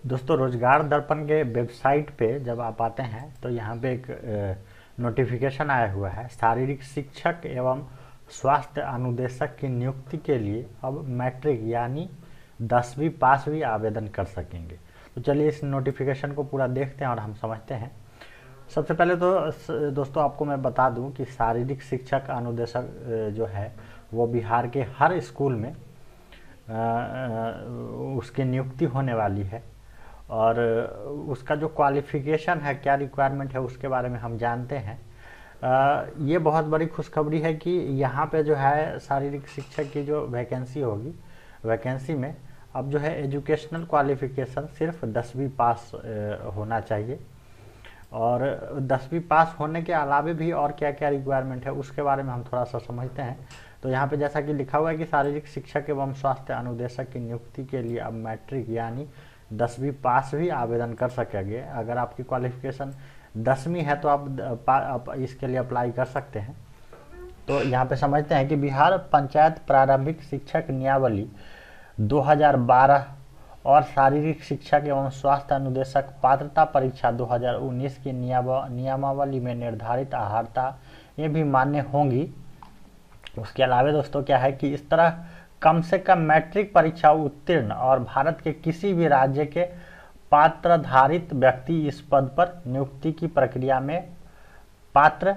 दोस्तों, रोजगार दर्पण के वेबसाइट पे जब आप आते हैं तो यहाँ पे एक नोटिफिकेशन आया हुआ है। शारीरिक शिक्षक एवं स्वास्थ्य अनुदेशक की नियुक्ति के लिए अब मैट्रिक यानी 10वीं पास भी आवेदन कर सकेंगे। तो चलिए इस नोटिफिकेशन को पूरा देखते हैं और हम समझते हैं। सबसे पहले तो दोस्तों आपको मैं बता दूं कि शारीरिक शिक्षक अनुदेशक जो है वो बिहार के हर स्कूल में उसकी नियुक्ति होने वाली है। और उसका जो क्वालिफिकेशन है, क्या रिक्वायरमेंट है, उसके बारे में हम जानते हैं। ये बहुत बड़ी खुशखबरी है कि यहाँ पे जो है शारीरिक शिक्षक की जो वैकेंसी होगी, वैकेंसी में अब जो है एजुकेशनल क्वालिफिकेशन सिर्फ 10वीं पास होना चाहिए। और 10वीं पास होने के अलावे भी और क्या क्या रिक्वायरमेंट है उसके बारे में हम थोड़ा सा समझते हैं। तो यहाँ पे जैसा कि लिखा हुआ है कि शारीरिक शिक्षक एवं स्वास्थ्य अनुदेशक की नियुक्ति के लिए अब मैट्रिक यानी 10वीं पास भी आवेदन कर सकेंगे। अगर आपकी क्वालिफिकेशन 10वीं है तो आप इसके लिए अप्लाई कर सकते हैं। तो यहाँ पे समझते हैं कि बिहार पंचायत प्रारंभिक शिक्षक नियमावली 2012 और शारीरिक शिक्षक एवं स्वास्थ्य अनुदेशक पात्रता परीक्षा 2019 की नियमावली में निर्धारित अर्हता ये भी मान्य होंगी। उसके अलावा दोस्तों क्या है कि इस तरह कम से कम मैट्रिक परीक्षा उत्तीर्ण और भारत के किसी भी राज्य के पात्रधारित व्यक्ति इस पद पर नियुक्ति की प्रक्रिया में पात्र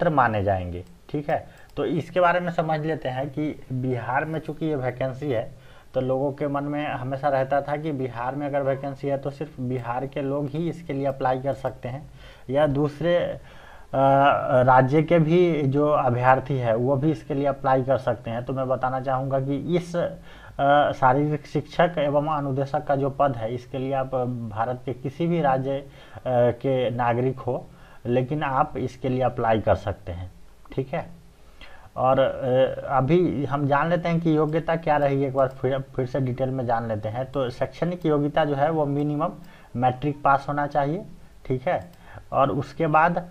माने जाएंगे। ठीक है, तो इसके बारे में समझ लेते हैं कि बिहार में चूंकि ये वैकेंसी है तो लोगों के मन में हमेशा रहता था कि बिहार में अगर वैकेंसी है तो सिर्फ बिहार के लोग ही इसके लिए अप्लाई कर सकते हैं या दूसरे राज्य के भी जो अभ्यर्थी है वो भी इसके लिए अप्लाई कर सकते हैं। तो मैं बताना चाहूँगा कि इस शारीरिक शिक्षक एवं अनुदेशक का जो पद है इसके लिए आप भारत के किसी भी राज्य के नागरिक हो, लेकिन आप इसके लिए अप्लाई कर सकते हैं। ठीक है, और अभी हम जान लेते हैं कि योग्यता क्या रहेगी। एक बार फिर से डिटेल में जान लेते हैं। तो शैक्षणिक योग्यता जो है वो मिनिमम मैट्रिक पास होना चाहिए। ठीक है, और उसके बाद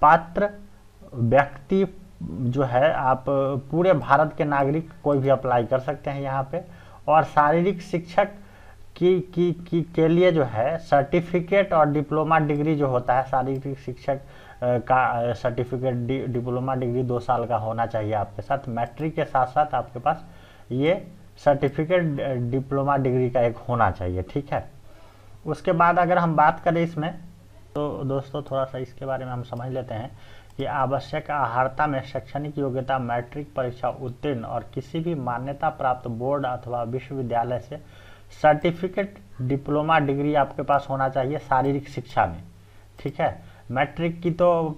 पात्र व्यक्ति जो है आप पूरे भारत के नागरिक कोई भी अप्लाई कर सकते हैं यहाँ पे। और शारीरिक शिक्षक के लिए जो है सर्टिफिकेट और डिप्लोमा डिग्री जो होता है, शारीरिक शिक्षक का सर्टिफिकेट डिप्लोमा डिग्री 2 साल का होना चाहिए आपके साथ। मैट्रिक के साथ साथ आपके पास ये सर्टिफिकेट डिप्लोमा डिग्री का एक होना चाहिए। ठीक है, उसके बाद अगर हम बात करें इसमें तो दोस्तों थोड़ा सा इसके बारे में हम समझ लेते हैं कि आवश्यक अर्हता में शैक्षणिक योग्यता मैट्रिक परीक्षा उत्तीर्ण और किसी भी मान्यता प्राप्त बोर्ड अथवा विश्वविद्यालय से सर्टिफिकेट डिप्लोमा डिग्री आपके पास होना चाहिए शारीरिक शिक्षा में। ठीक है, मैट्रिक की तो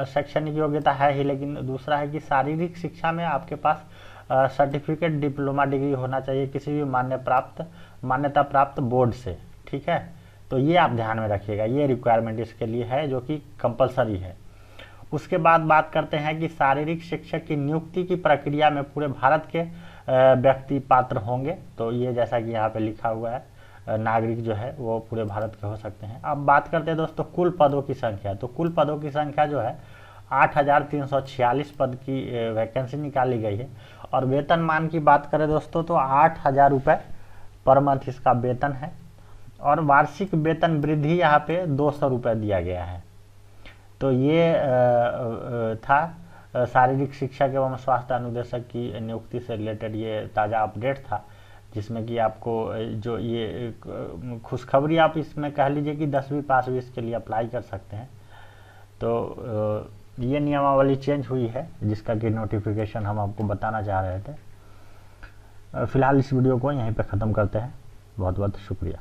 शैक्षणिक योग्यता है ही, लेकिन दूसरा है कि शारीरिक शिक्षा में आपके पास सर्टिफिकेट डिप्लोमा डिग्री होना चाहिए किसी भी मान्यता प्राप्त बोर्ड से। ठीक है, तो ये आप ध्यान में रखिएगा, ये रिक्वायरमेंट इसके लिए है जो कि कंपलसरी है। उसके बाद बात करते हैं कि शारीरिक शिक्षक की नियुक्ति की प्रक्रिया में पूरे भारत के व्यक्ति पात्र होंगे। तो ये जैसा कि यहाँ पे लिखा हुआ है नागरिक जो है वो पूरे भारत के हो सकते हैं। अब बात करते हैं दोस्तों कुल पदों की संख्या। तो कुल पदों की संख्या जो है 8,346 पद की वैकेंसी निकाली गई है। और वेतनमान की बात करें दोस्तों तो 8,000 रुपये पर मंथ इसका वेतन है। और वार्षिक वेतन वृद्धि यहाँ पे 200 रुपये दिया गया है। तो ये था शारीरिक शिक्षक एवं स्वास्थ्य अनुदेशक की नियुक्ति से रिलेटेड ये ताज़ा अपडेट था, जिसमें कि आपको जो ये खुशखबरी आप इसमें कह लीजिए कि 10वीं पास भी इसके लिए अप्लाई कर सकते हैं। तो ये नियमावली चेंज हुई है जिसका कि नोटिफिकेशन हम आपको बताना चाह रहे थे। फिलहाल इस वीडियो को यहीं पे ख़त्म करते हैं। बहुत बहुत शुक्रिया।